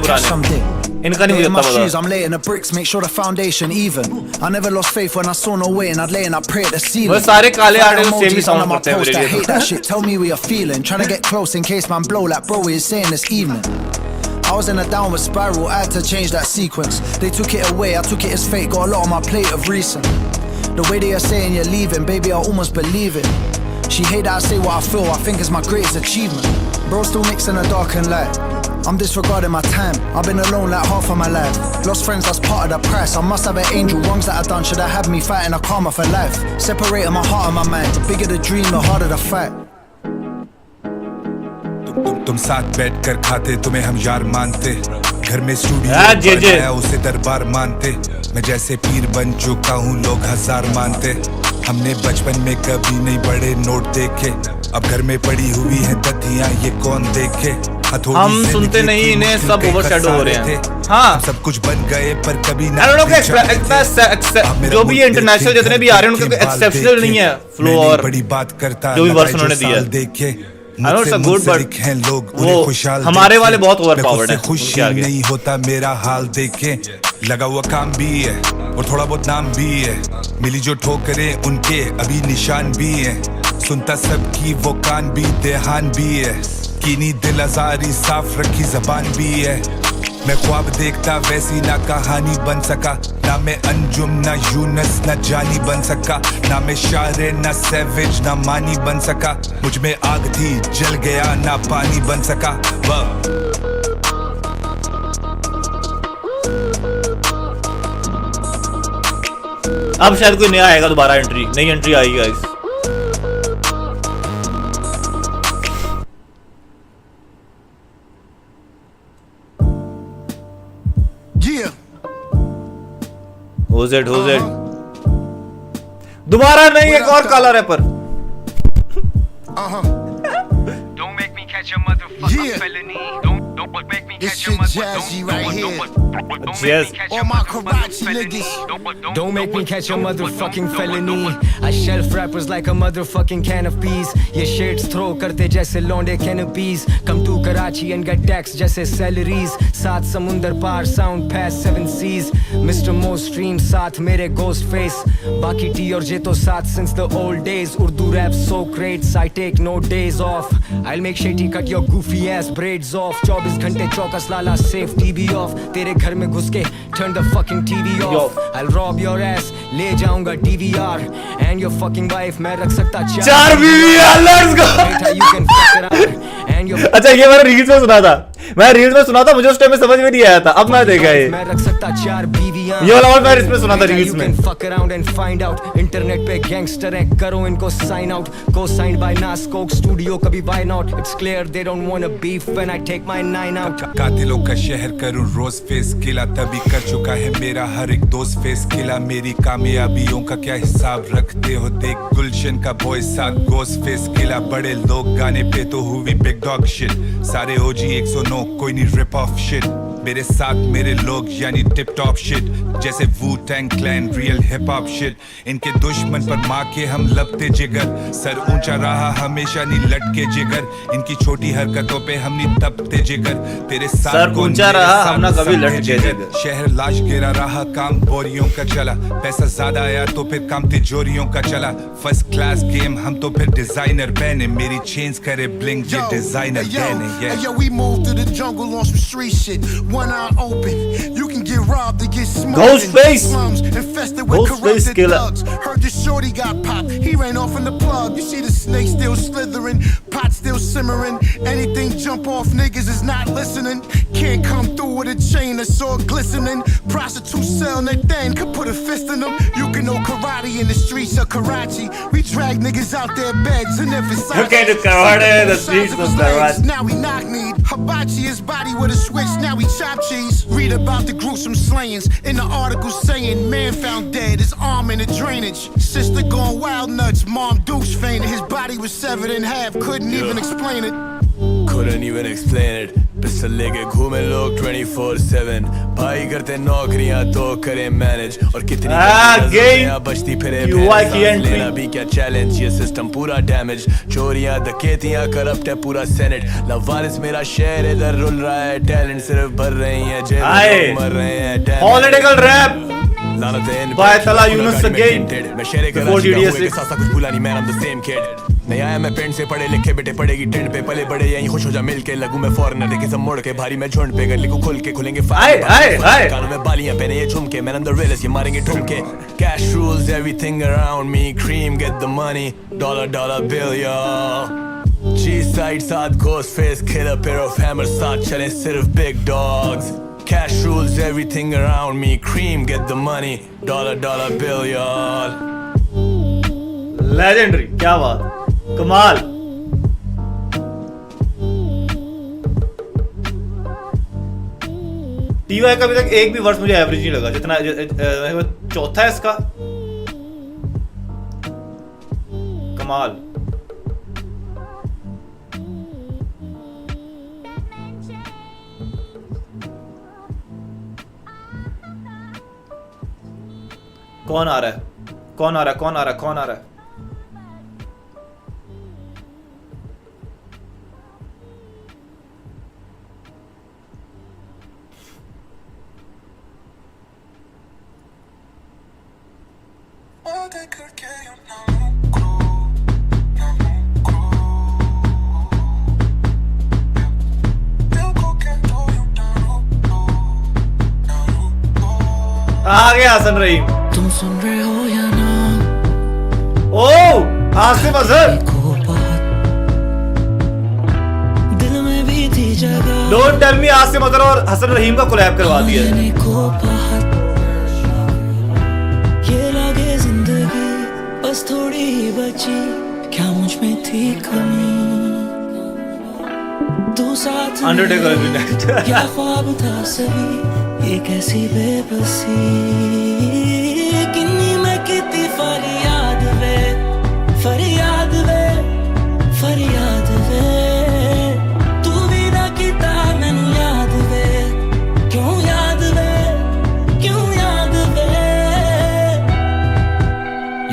A: इनका नहीं मुझे
J: my
A: पता
J: shoes, I'm laying the bricks, make sure the foundation even. I never lost faith when I saw no way and I'd lay and I'd pray at the ceiling.
A: वो सारे काले
J: Fire
A: artist same he
J: emojis
A: sound
J: under my
A: करते हैं
J: post, I
A: मेरे
J: hate that shit, tell me what you're feeling. Trying to get close in case man blow like bro is saying this evening. I was in a downward spiral, I had to change that sequence. They took it away, I took it as fate, got a lot on my plate of recent. The way they are saying you're leaving, baby, I almost believe it. She hate that I say what I feel, I think it's my greatest achievement. Bro still mixing the dark and light, I'm disregarding my time. I've been alone like half of my life. Lost friends, that's part of the price. I must have an angel, wrongs that I've done should have had me fighting a karma for life. Separating my heart and my mind, the bigger the dream, the harder the fight.
D: तुम साथ बैठ कर खाते तुम्हें हम यार मानते घर में
A: जे।
D: स्टूडियो उसे दरबार मानते मैं जैसे पीर बन चुका हूँ लोग हजार मानते हमने बचपन में कभी नहीं बड़े नोट देखे अब घर में पड़ी हुई है दतियाँ ये कौन देखे
A: हम सुनते नहीं इन्हें सब ओवरशैडो हो रहे हैं हाँ
D: सब कुछ बन गए पर कभी ना
A: जो भी इंटरनेशनल जितने भी आ रहे हैं उनका एक्सेप्शनल नहीं है फ्लो और
D: बड़ी बात करता
A: जो भी वर्स उन्होंने दिया
D: देखे
A: गुड बट
D: हैं लोग
A: वो
D: खुशहाल
A: हमारे वाले बहुत ओवर पावर्ड है
D: खुशी नहीं होता मेरा हाल देखे लगा हुआ काम भी है और थोड़ा बहुत नाम भी है मिली जो ठोकरें उनके अभी निशान भी है सुनता सबकी वो कान भी देहान भी है कीनी दिल आजारी साफ रखी जबान भी है मैं ख्वाब देखता वैसी ना कहानी बन सका ना मैं अंजुम ना यूनस ना जानी बन सका ना मैं शायर ना सैवेज ना मानी बन सका मुझ में आग थी जल गया ना पानी बन सका
A: अब शायद कोई नया आएगा दोबारा नई एंट्री आएगी गाइस Who's it? दोबारा नहीं एक और काला wrapper
K: Don't make me catch a motherfucking felony. Don't make me catch a
E: Don't make me catch a motherfucking felony. I shelf rappers like a motherfucking can of peas. ये shades throw करते जैसे लौंडे canopies. Come to Karachi and get taxed जैसे salaries. सात समुंदर पार sound past 7 seas. Mr. Most Stream साथ मेरे ghost face. बाकी T और J तो साथ since the old days. Urdu rap so great, I take no days off. I'll make Shetty cut your goofy ass braids off. 24 घंटे चौकस लाला safe TV off. तेरे घर में घुस के turn the fucking TV off. I'll rob your ass, ले जाऊंगा DVR. And your fucking wife मैं रख सकता
A: चार बीवियां, let's go.
E: You can fuck around. And your
A: अच्छा ये मैंने रील्स में सुना था मुझे उस टाइम में समझ में नहीं आया था अब मैं देखा ये
E: मैं रख सकता 4 बीवियां
A: ये वाला और मैं इसमें सुना था रील्स में
E: fuck around and find out internet पे गैंगस्टर है करो इनको sign out go signed by Nas Coke Studio कभी why not it's clear they don't wanna beef when I take my 9 out
D: कातिलों का शहर करूं रोज फेस किला तभी कर चुका है मेरा हर एक दोस्त फेस किला मेरी कामयाबियों का क्या हिसाब रखते हो देख गुलशन का बॉय साथ गोस्ट फेस किला बड़े लोग गाने पे तो हुई बिग डॉग शिट सारे ओजी 109 कोई नहीं रिप ऑफ शिट मेरे साथ मेरे लोग यानी टिप टॉप शिट जैसे Wu Tang Clan real hip hop shit इनके दुश्मन पर माँ के हम लपते जिगर सर ऊंचा रहा हमेशा नहीं लटके जिगर इनकी छोटी हरकतों पे हम नहीं तपते जिगर तेरे साथ
A: सर ऊंचा रहा हम ना कभी लटके जिगर
D: शहर लाश गिरा रहा काम बोरियों का चला पैसा ज्यादा आया तो फिर काम तिजोरियों का चला फर्स्ट क्लास गेम हम तो फिर डिजाइनर पहने मेरी चेंज करे ब्लिंग ये डिजाइनर पहने
L: Yo, we move through the
F: the jungle on some street shit. One eye open, you can get robbed and get smoked.
A: Ghostface.
F: Slums infested with
A: Ghostface
F: corrupted
A: killer.
F: thugs. Heard this shorty got popped, he ran off in the plug. You see the snake still slithering, pot still simmering. Anything jump off niggas is not listening. Can't come through with a chain that's all glistening. Prostitutes sell their thing, could put a fist in them. You can know karate in the streets of Karachi. We drag niggas out their beds and if it's
A: You can't do karate in the streets of Karachi.
F: now we knock kneed. Hibachi his body with a switch, now we chop cheese. Read about the gruesome slayings in the article saying man found dead, his arm in the drainage. Sister gone wild nuts, mom douche fainted. His body was severed in half, couldn't even explain it.
B: Couldn't even explain it. Pistol लेके घूमे लोग 24/7 भाई करते नौकरियां तो करें manage और कितनी बचती फिरे लेना भी क्या चैलेंज ये सिस्टम पूरा डैमेज चोरियां डकैतियां करप्ट है पूरा सेनेट लवारिस मेरा शहर इधर रुल रहा है टैलेंट सिर्फ भर रही है जेब मर रहे हैं
A: पॉलिटिकल रैप बाय तला यूनुस अगेन
B: मैं शेरे कर रहा हूं के साथ कुछ भूला नहीं मैं I'm the same kid नहीं आया मैं पेंट से पढ़े लिखे बेटे पड़ेगी टेंट पे पले बड़े यहीं खुश हो जा मिल के लगूं मैं फॉरेनर देखे सब मोड़ के भारी मैं झुंड पे गली को खोल के खुलेंगे कानों में बालियां पहने ये झुमके मैं अंदर रेलस ये मारेंगे ठुमके cash rules everything around me cream get the money dollar bill y'all G-side साथ Ghostface killer pair of hammers साथ चलें सिर्फ big dogs cash rules everything around me cream get the money dollar bill y'all
A: legendary क्या बात कमाल TY का अभी तक एक भी वर्ष मुझे एवरेज नहीं लगा जितना चौथा है इसका कमाल कौन आ रहा है कौन आ रहा है कौन आ रहा है कौन आ रहा है आ गया हसन रहीम
C: तुम सुन रहे हो या ना
A: ओ आसिफ अजहर
C: दिल में भी थी जगह
A: don't tell me Asif Azhar और हसन रहीम का कोलैब करवा दिया है
C: ये लगे जिंदगी बस थोड़ी ही बची क्या मुझ में थी कमी तू साथ
A: अंडरटेकर
C: क्या ख्वाब था सभी ये कैसी बेबसी किन्नी में कितनी फरियाद वे फरियाद वे फरियाद वे तू भी ना किता मैनू याद वे क्यों याद वे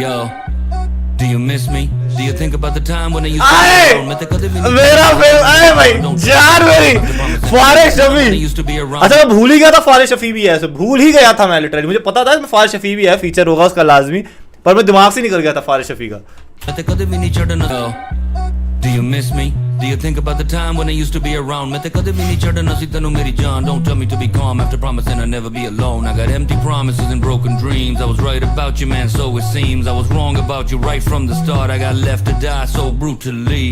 C: Yo, do you miss me? Do you think about the time when I used to
A: मेरा आए भाई जान मेरी फारिश शफी अच्छा मैं भूल ही गया था फारिश शफी भी है भूल ही गया था मैं लिटरली मुझे पता था फारिश शफी भी है फीचर होगा उसका लाजमी पर मैं दिमाग से निकल गया था फारिश शफी का
C: Do you miss me? Do you think about the time when I used to be around? मैं ते कदे भी नहीं चढ़ना सी तैनू मेरी जान. Don't tell me to be calm after promising I'll never be alone. I got empty promises and broken dreams. I was right about you, man, so it seems. I was wrong about you right from the start. I got left to die so brutally.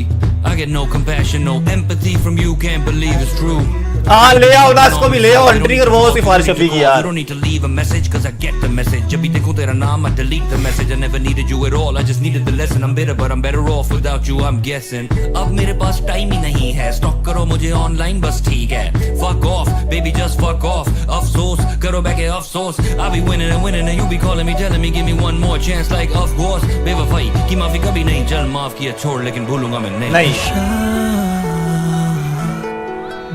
C: I get no compassion, no empathy from you. Can't believe it's true.
A: हाँ ले आओ ना इसको भी ले आओ entry कर वो सिफारिश शफी की यार.
C: You don't need to leave a message cause I get the message. जब भी देखूं तेरा नाम I delete the message. I never needed you at all. I just needed the lesson. I'm bitter but I'm better off without you. I'm guessing. अब मेरे पास time ही नहीं है. Stock करो मुझे ऑनलाइन बस ठीक है. Fuck off, baby just fuck off. अफसोस करो बैके अफसोस. I'll be winning and winning and you be calling me telling me give me one more chance like of course. बेवफाई की माफी कभी नहीं. चल माफ किया छोड़ लेकिन भूलूंगा मैं नहीं.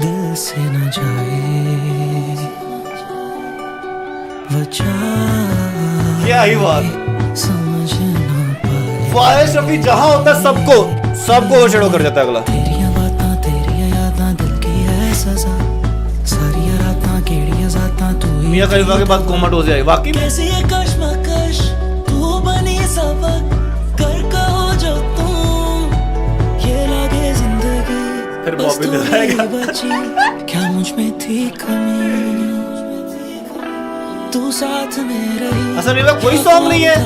C: दिल से न जाए
A: क्या ही बात.
C: समझ ना पाए
A: फारिश शफी जहाँ होता है सबको छेड़ो कर जाता है अगला.
C: तेरियां बातां तेरियां यादां दिल की है सजा. सारियां रातां केड़ियां जातां तू ही.
A: मियां खलीफा के बाद कोमट हो जाए वाकई में.
C: कैसी है कश्मकश तू बनी सबक कर कहो जो तुम. ये लगे जिंदगी
A: फिर कॉपी दिलाएगा।
C: क्या मुझ में थी कमी, तू साथ में रही।
A: असल में कोई सॉन्ग नहीं है,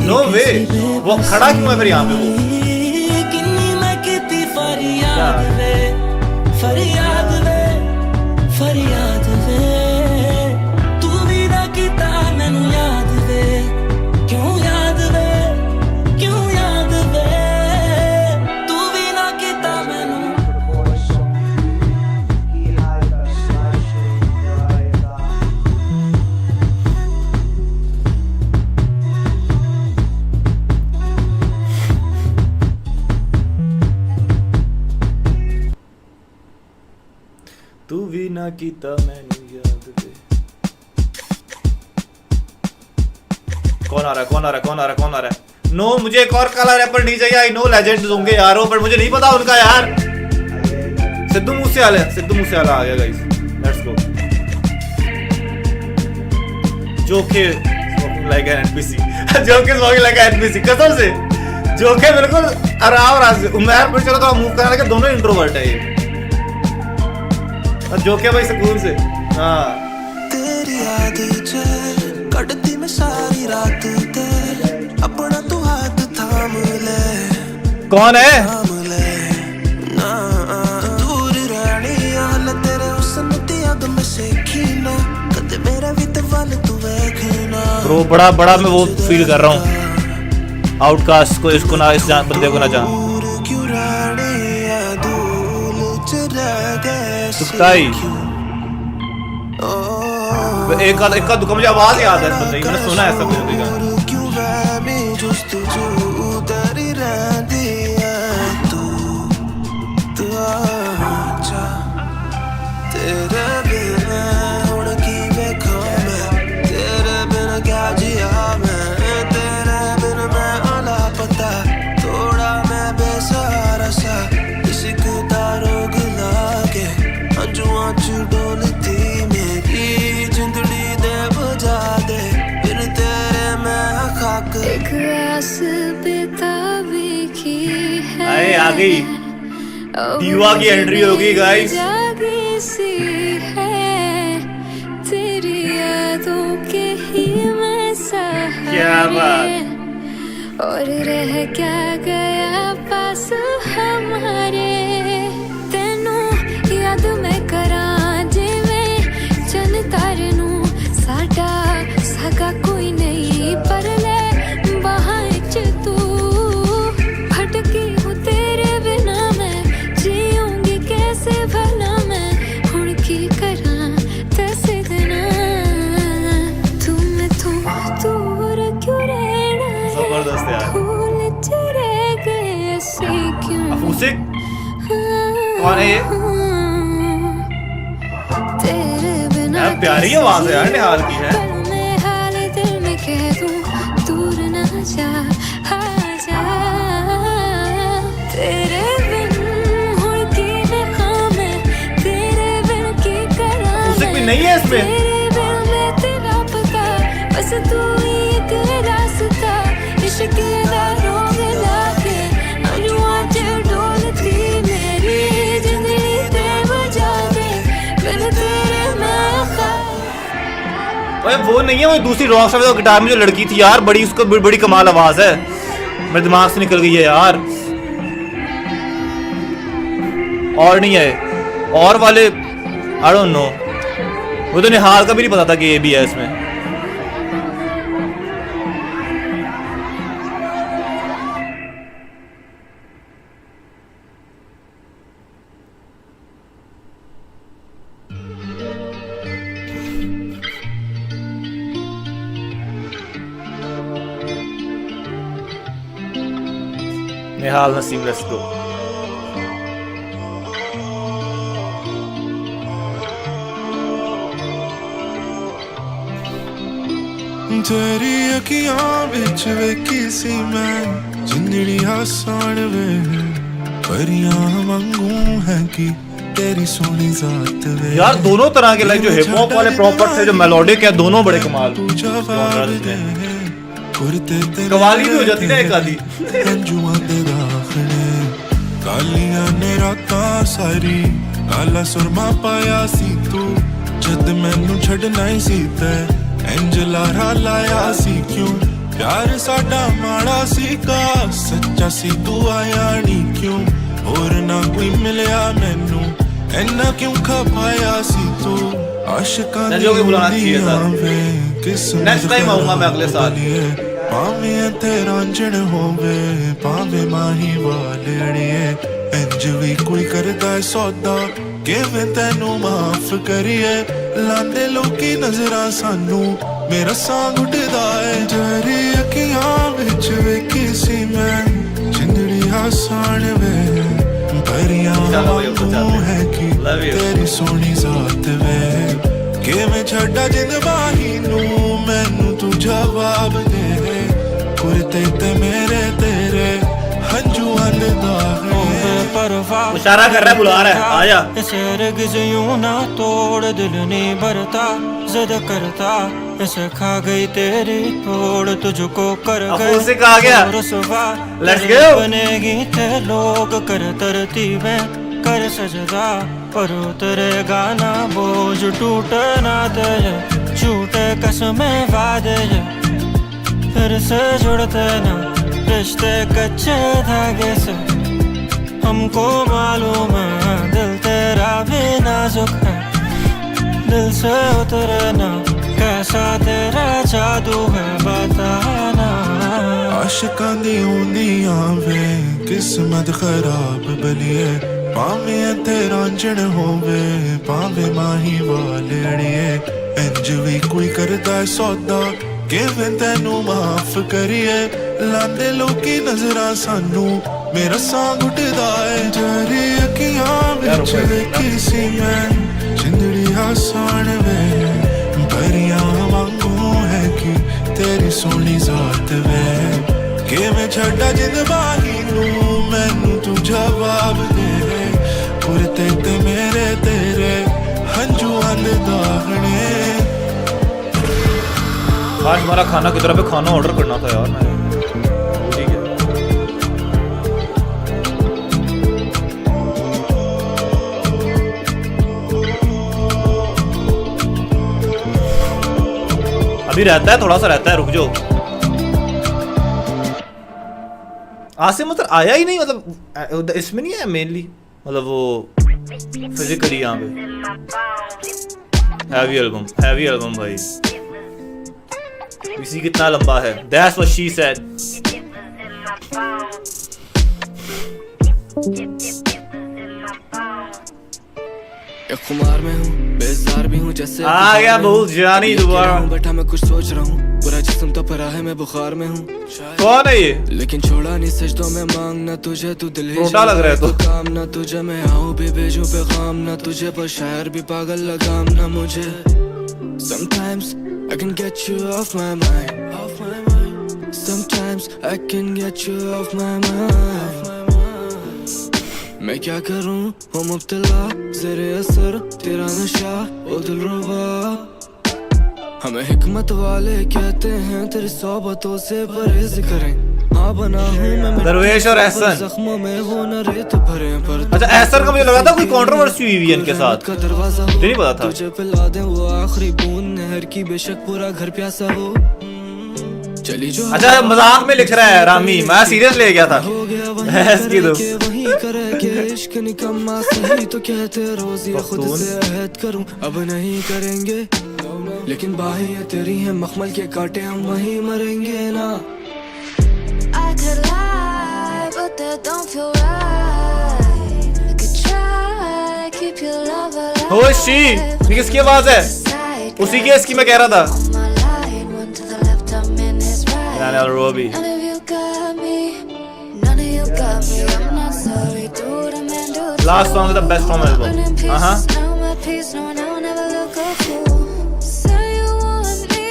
A: नो वे। वो खड़ा क्यों है फिर यहाँ पे वो?
C: किन्नी मैं कितनी फरियाद वे, फरियाद वे, फरियाद वे। तू भी ना किता मैनू याद वे, क्यों याद वे, क्यों याद वे। तू भी ना किता मैनू।
A: तू भी ना कीता मैनू याद दे। कौन आ रहा है, कौन आ रहा है, कौन आ रहा है, कौन आ रहा है? नो, मुझे एक और काला रैपर नहीं चाहिए। आई नो लेजेंड्स होंगे यारो, पर मुझे नहीं पता उनका यार। सिद्धू मूसेवाला, सिद्धू मूसेवाला आ गया गाइस, लेट्स गो। जोके लाइक एन एनपीसी, जोके स्मोकिंग लाइक एन एनपीसी, कसम से जोके बिल्कुल आराम से। उमर पर चलो थोड़ा मूव करना कि दोनों इंट्रोवर्ट है ये। जो क्या भाई सुकून से। हाँ,
C: तेरी याद कटती मैं सारी रात ते, अपना तू हाथ थाम ले।
A: कौन है?
C: ना दूर रहनी हाल तेरे हुस्न दी अग में सेखी ना, कदे मेरा भी ते वल तू वेखना।
A: ब्रो बड़ा बड़ा मैं वो फील कर रहा हूँ, आउटकास्ट को, इसको ना, इस बंदे को ना जान। सुखताई एक का दुख, मुझे आवाज याद है इस बंदे की, मैंने सुना है सब कुछ। अरे आ गई, दीवा की एंट्री होगी गाइस।
L: तेरी यादों के ही मैं सहारे,
A: क्या बात।
L: और रह क्या गया पास हमारे, तेनू याद मैं करा जिवें चन तारे नू, साडा सगा कोई नहीं पर ले बाहां च तू। भटकी हूँ तेरे बिना मैं, जीऊंगी कैसे भला मैं, हुण की करा तैसे देना। दूर क्यों रहना है,
A: जबरदस्त यार।
L: भूल च रह गए ऐसे क्यों।
A: अफूसिक कौन है ये?
L: तेरे बिना
A: यार प्यारी आवाज है यार, निहाल की है।
L: पल में हाल दिल में कह दूं, दूर ना जा, आ जा। तेरे बिन हुण की नखा मैं, तेरे बिन की करा
A: अफूसिक भी नहीं है इसमें।
L: तेरे बिन में तेरा पता, बस तू ही एक रास्ता। इश्क दा रोग लाके अजुआं च डोलती मेरी जिंदगी ते बजा दे, बिन तेरे मैं खा।
A: ओए वो नहीं है, वो दूसरी रॉक स्टार गिटार में जो लड़की थी यार, बड़ी, उसको बड़ी कमाल आवाज है, मेरे दिमाग से निकल गई है यार। और नहीं है, और वाले आई डोंट नो, वो तो निहाल का भी नहीं पता था कि ये भी है इसमें। निहाल नसीम, लेट्स गो।
F: तेरी अखियां विच वेखी सी मैं, जिंदड़ी आसान वे, परियां वांगू है कि तेरी सोनी जात वे।
A: यार दोनों तरह के लाइक जो हिप हॉप वाले प्रॉपर थे, जो मेलोडिक है, दोनों बड़े कमाल। कवाली भी हो जाती ना एक आधी।
D: कालियां ने रातां सारी काला सुरमा पाया सी तू जद मैनू छड़ना ही सी ते इंज लारा लाया सी क्यों प्यार साडा माड़ा सीगा सच्चा सी तू आया नी क्यों और ना कोई मिलया मैनू इन्ना क्यों खपाया सी तू आशिकां दी
A: नेक्स्ट टाइम आऊंगा मैं अगले साल
D: भावें ते रांझण होवे भावें माही वालड़िए इंज भी कोई करदा है सौदा किवें तैनू माफ करिए लांदे लोकी नजरां सानू मेरा सांग उठदा है तेरी अखियां विच वेखी सी मैं जिंदड़ी आसान वे परियां वांगू है कि तेरी सोहनी जात वे किवें छड्डा जिंद बाही नू मैनू तू जवाब दे कुरते ते मेरे तेरे हंजुआं दे दाग
A: इशारा कर रहा है बुला रहा है आजा
M: इसे रगिज यूं ना तोड़ दिल नहीं भरता जिद करता इसे खा गई तेरी तोड़ तुझको कर गए
A: से कहा गया लेट्स गो
M: बनेगी थे लोग कर तरतीबें कर सजदा पर तेरे गाना बोझ टूटे ना तेरे झूठे कसमें वादे फिर से जुड़ते ना रिश्ते कच्चे धागे से हमको मालूम है दिल तेरा भी नाजुक है दिल से उतरना कैसा तेरा जादू है बताना
D: आशिकां दी होंदियां वे किस्मत खराब बलिए भावें ते रांझण होवे भावें माही वालड़िए इंज भी कोई करदा है सौदा किवें तैनू माफ करिए लांदे लोकी नजरां सानू मेरा सांग उठदा है तेरी अखियां विच वेखी सी मैं जिंदड़ी आसान वे परियां वांगू है कि तेरी सोहनी जात वे किवें छड्डा जिंद बाही नू मैनू तू जवाब दे कुरते ते मेरे तेरे हंजुआं दे दागने
A: आज हमारा खाना की तरफ खाना ऑर्डर करना था यार मैं ठीक है अभी रहता है थोड़ा सा रहता है रुक जाओ आसिम मतलब आया ही नहीं मतलब इसमें नहीं है मेनली मतलब वो फिजिकली यहाँ पे हैवी एल्बम भाई इसी कितना लंबा है That's what she said
E: एक खुमार में हूँ बेजार भी हूँ जैसे
A: आ गया बहुत जानी दोबारा
E: बैठा मैं कुछ सोच रहा हूँ पूरा जिस्म तो परा है मैं बुखार में हूँ
A: कौन है ये
E: लेकिन छोड़ा नहीं सजदों में मांगना तुझे तू दिल ही
A: छोटा लग रहा है तो
E: काम ना तुझे मैं आऊँ भी भेजूं पैगाम ना तुझे पर शायर भी पागल लगाम ना मुझे Sometimes I can get you off my mind Sometimes I can get you off my mind मैं क्या करूं हो मुब्तला ज़रे असर तेरा नशा ओ दिलरुबा हमें हिकमत वाले कहते हैं तेरी सोबतों से परहेज करें हाँ बना हूँ मैं
A: दरवेश और एहसन
E: जख्मों में वो न रेत भरे पर
A: अच्छा एहसन का मुझे लगा था कोई कंट्रोवर्सी हुई है इनके साथ
E: का दरवाजा
A: मुझे नहीं पता था
E: तुझे पिला दे वो आखिरी बूंद नहर की बेशक पूरा घर प्यासा हो चली जो
A: अच्छा मजाक में लिख रहा है रामी मैं सीरियस ले गया था इसकी तो
E: वही करे कि इश्क निकम्मा सही तो कहते रोज ये खुद से अहद करूं अब नहीं करेंगे लेकिन बाहें तेरी हैं मखमल के कांटे हम वहीं मरेंगे ना
L: I could lie, but that don't feel right. I could try, keep your love alive.
A: हो शी ये किसकी आवाज है उसी की इसकी मैं कह रहा था यानी रोबी
L: None of you got me, none of you got me. I'm not sorry, do what I'm meant to do.
A: Last song is the best from album.
L: Now my peace, no one will never look a fool. Say you want me,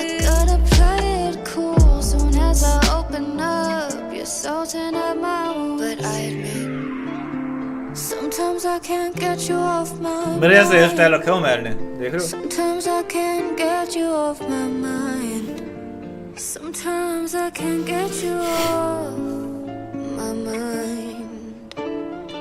L: I gotta play it cool. Soon as I open up, you're salting at my wound. But I admit, sometimes I can't get you off my mind.
A: मेरे ऐसे hair style रखे हो मैंने देख रहे हो
L: Sometimes I can't get you off my mind. Sometimes I can't get you off my mind.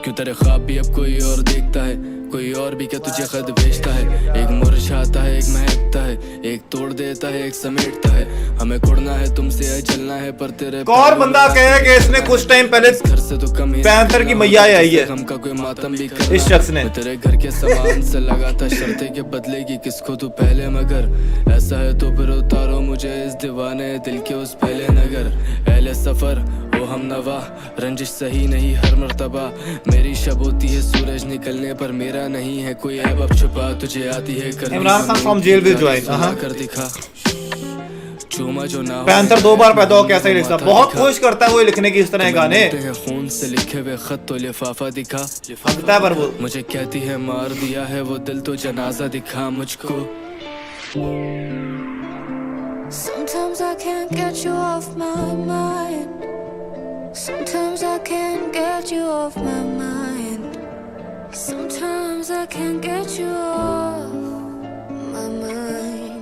E: क्यों तेरे ख्वाब भी अब कोई और देखता है, कोई और भी क्या तुझे खत भेजता है। एक मुरझाता है, एक महकता है, एक तोड़ देता है, एक समेटता है। हमें कुड़ना है तुमसे है चलना है, पर तेरे
A: और बंदा कहे कि इसने कुछ टाइम पहले
E: घर से तो कम ही
A: पैंथर की मैया आई है,
E: हम का कोई मातम भी कर
A: इस शख्स ने
E: तेरे घर के सामान से लगा था शर्तें के बदलेगी किसको तू पहले, मगर ऐसा है तो फिर उतारो मुझे इस दीवाने दिल के उस पहले नगर। अहले सफर वो हम नवा, रंजिश सही नहीं हर मर्तबा, मेरी शब होती है सूरज निकलने पर, मेरा नहीं है कोई ऐब अब छुपा, तुझे आती है करनी।
A: Imran Khan from jail will join
E: कर दिखा चूमा जो ना
A: पैंथर 2 बार पैदा हो कैसा ही लिखता, बहुत कोशिश करता है वो लिखने की इस तरह गाने,
E: खून से लिखे हुए खत तो लिफाफा दिखा,
A: लिखता पर वो
E: मुझे कहती है मार दिया है वो दिल तो जनाजा दिखा मुझको।
L: Sometimes I can't get you off my mind. Sometimes I can't get you off my mind. Sometimes I can't get you off my mind.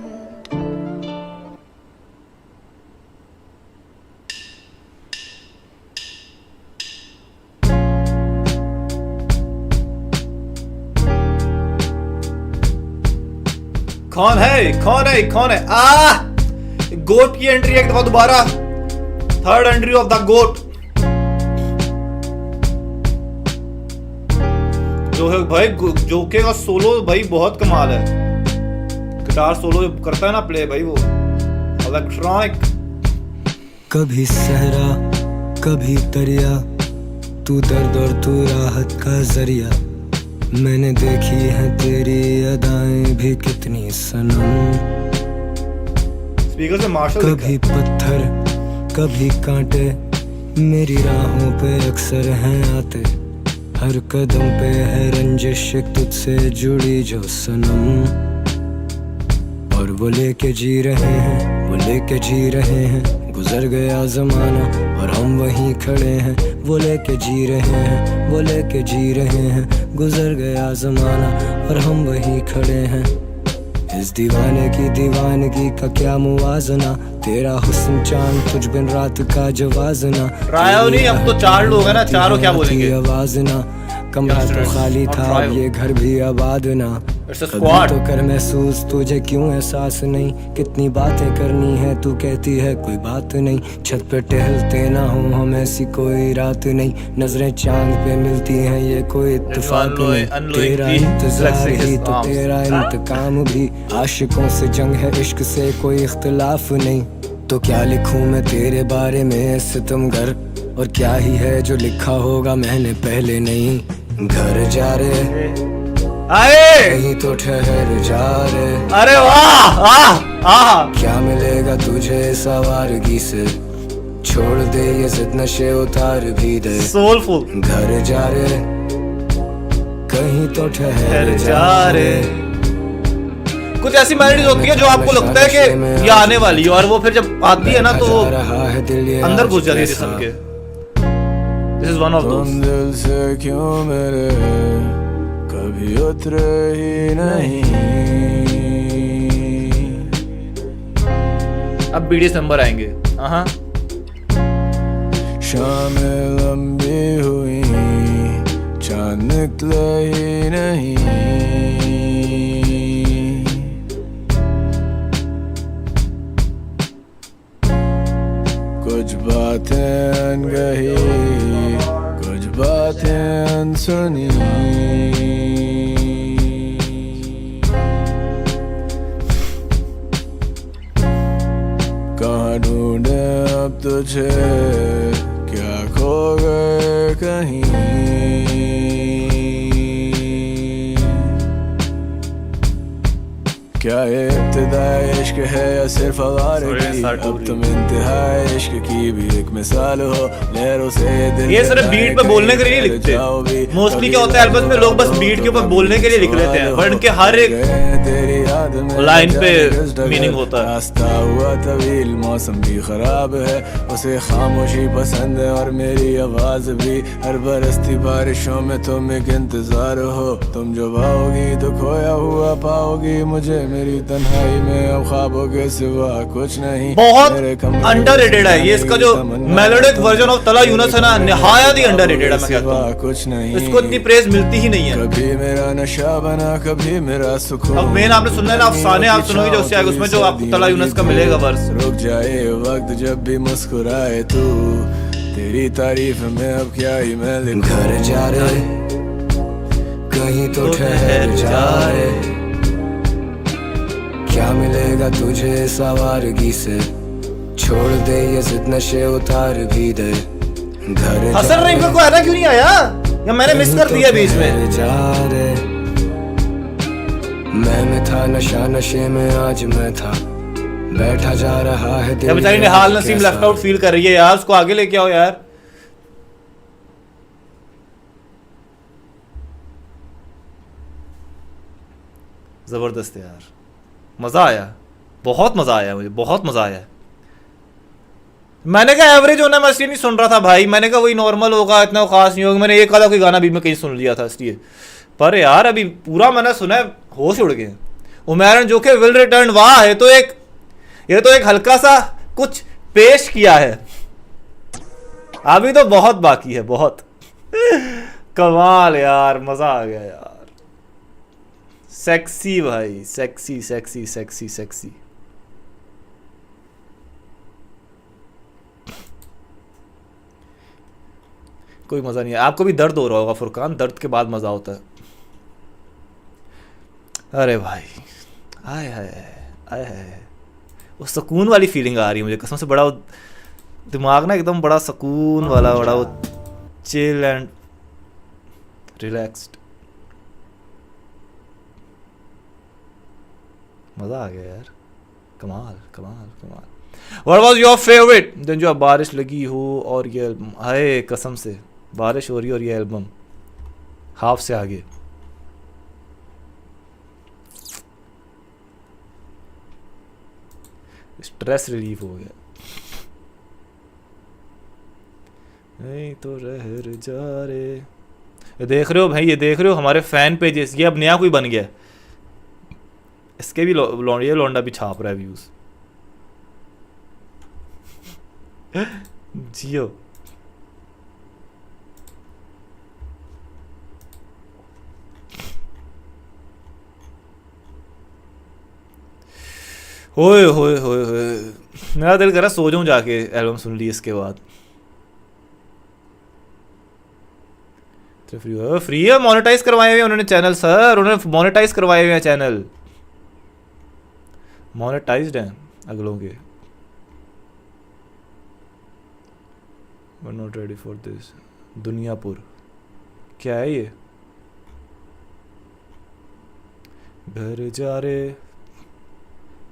A: कौन है कौन है कौन है? गोट की एंट्री एक दफा दोबारा, थर्ड एंट्री ऑफ द गोट जो है भाई, जोके का सोलो भाई बहुत कमाल है, गिटार सोलो करता है ना प्ले भाई वो इलेक्ट्रॉनिक।
C: कभी सहरा कभी दरिया, तू दर्द और तू राहत का जरिया, मैंने देखी है तेरी अदाएं भी कितनी सनम।
A: स्पीकर से मार्शल
C: कभी पत्थर कभी कांटे, मेरी राहों पे अक्सर हैं आते, हर कदम पे है रंजिश तुझसे जुड़ी जो सनम। और वो लेके जी रहे हैं, वो लेके जी रहे हैं, गुजर गया जमाना और हम वहीं खड़े हैं। वो लेके जी रहे हैं, वो लेके जी रहे हैं, गुजर गया जमाना और हम वहीं खड़े हैं। इस दीवाने की दीवानगी का क्या मुवाजना, तेरा हुस्न चांद तुझ बिन रात का जवाजना।
A: रायो नहीं, अब तो 4 लोग हैं ना, चारों क्या बोलेंगे?
C: आवाज ना, कमरा तो खाली था अब ये घर भी आबाद ना। कभी तो कर महसूस तुझे क्यों एहसास नहीं, कितनी बातें करनी है तू कहती है कोई बात नहीं। छत पे टहलते ना हो हम ऐसी कोई रात नहीं, नजरें चांद पे मिलती हैं ये कोई इत्तेफाक नहीं। तेरा इंतजार ही तो तेरा इंतकाम भी, आशिकों से जंग है इश्क से कोई इख्तिलाफ नहीं। तो क्या लिखूं मैं तेरे बारे में सितमगर, और क्या ही है जो लिखा होगा मैंने पहले नहीं। घर जा रे
A: आए
C: कहीं तो ठहर जा रे,
A: अरे वाह
C: क्या मिलेगा तुझे सवारगी से, छोड़ दे ये जिद नशे उतार भी दे।
A: सोलफुल
C: घर जा रे कहीं तो ठहर जा रे।
A: कुछ ऐसी मेलोडीज होती है जो आपको लगता है कि ये आने वाली है, और वो फिर जब आती है ना तो वो अंदर घुस जाती है जिस्म के। This is one of those.
E: दिल से क्यों मेरे कभी उतरे ही नहीं।
A: अब BDS नंबर आएंगे।
E: शामें लंबी हुई चांद निकले ही नहीं। कुछ बातें अनकही, कुछ बातें अनसुनी। कहाँ ढूंढे अब तुझे, क्या खो गए कहीं। क्या ये इब्तिदाए इश्क है या सिर्फ आवारगी, अब तुम इंतहाए इश्क की भी एक मिसाल हो। लहरों से दिल
A: ये सिर्फ बीट पे बोलने के लिए लिखते हैं। मोस्टली क्या होता है एल्बम में लोग बस बीट के ऊपर बोलने के लिए लिख लेते हैं, पर इनके हर एक
C: याद में
A: लाइन पे
C: किस डगर।
A: मीनिंग होता है।
C: रास्ता हुआ तवील, मौसम भी खराब है, उसे खामोशी पसंद है और मेरी आवाज भी। हर बरसती बारिशों में तुम एक इंतजार हो, तुम जब आओगी तो खोया हुआ पाओगी मुझे मेरी तन्हाई में। अब ख्वाबों के सिवा कुछ नहीं।
A: बहुत
C: मेरे कमरे में
A: अंडररेटेड है ये, इसका जो मेलोडिक वर्जन ऑफ तला यूनुस है ना, निहायत ही अंडररेटेड है। मैं कहता हूं
C: कुछ नहीं,
A: इसको इतनी प्रेज मिलती ही नहीं है।
C: कभी मेरा नशा बना कभी मेरा सुकून।
A: अब मेन आपने सुनना है ना, अफसाने आप सुनोगे जो उससे आगे, उसमें जो आपको तला यूनुस का मिलेगा वर्स।
C: रुक जाए वक्त जब भी मुस्कुराए तू, तेरी तारीफ में अब क्या ही मैं लिखूं। घर जा रे कहीं तो ठहर जा रे, क्या मिलेगा तुझे इस आवारगी से, छोड़ दे ये जिद नशे उतार भी दे। घर
A: हसन रहीम का कोई आना क्यों नहीं आया, या मैंने मिस कर दिया बीच में।
C: जा रे मैं था नशा नशे में आज मैं था, बैठा जा रहा है दिल।
A: बेचारी ने हाल नसीब लेफ्ट आउट फील कर रही है यार, उसको आगे लेके आओ यार। जबरदस्त है यार, मजा आया, बहुत मजा आया, मुझे बहुत मजा आया। मैंने कहा एवरेज होना, मैं इसलिए नहीं सुन रहा था भाई, मैंने कहा वही नॉर्मल होगा, इतना खास नहीं होगा। मैंने एक आधा कोई गाना भी मैं कहीं सुन लिया था इसलिए, पर यार अभी पूरा मैंने सुना है, होश उड़ गए। उमैरन जो के विल रिटर्न, वाह ये तो एक हल्का सा कुछ पेश किया है, अभी तो बहुत बाकी है, बहुत कमाल यार, मजा आ गया यार। सेक्सी भाई, सेक्सी सेक्सी सेक्सी सेक्सी। कोई मजा नहीं है। आपको भी दर्द हो रहा होगा फुरकान, दर्द के बाद मजा होता है। अरे भाई आय हाय आय हाय, वो सुकून वाली फीलिंग आ रही है मुझे कसम से। बड़ा वो दिमाग ना एकदम बड़ा सुकून वाला, बड़ा वो चिल एंड रिलैक्स्ड। मजा आ गया यार, कमाल कमाल कमाल। What was your favorite? दिन जो अब बारिश लगी हो और ये एल्बम, हाय कसम से बारिश हो रही और ये एल्बम हाफ से आगे। स्ट्रेस रिलीफ हो गया। नहीं तो रह जा रे, ये देख रहे हो भाई, ये देख रहे हो हमारे फैन पेजेस, ये अब नया कोई बन गया, इसके भी ये लौंडा भी छाप रहा है व्यूज। जियो होए होए होए होए, मेरा दिल कर रहा सो जाऊं जाके, एल्बम सुन ली इसके बाद। तो फ्री है, मोनेटाइज करवाए हुए उन्होंने चैनल सर, उन्होंने मोनेटाइज करवाए हुए हैं चैनल, मोनेटाइज्ड हैं अगलों के। We're not ready for this। Duniyapur क्या है ये? घर जा रे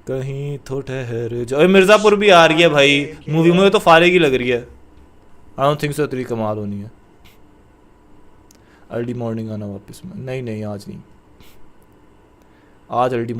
A: कहीं तो ठहर जा। मिर्जापुर भी आ रही है भाई मूवी, मुझे तो फारे की लग रही है। आई डोंट थिंक सो इतनी कमाल होनी है। अर्ली मॉर्निंग आना वापस में, नहीं नहीं आज नहीं, आज अर्ली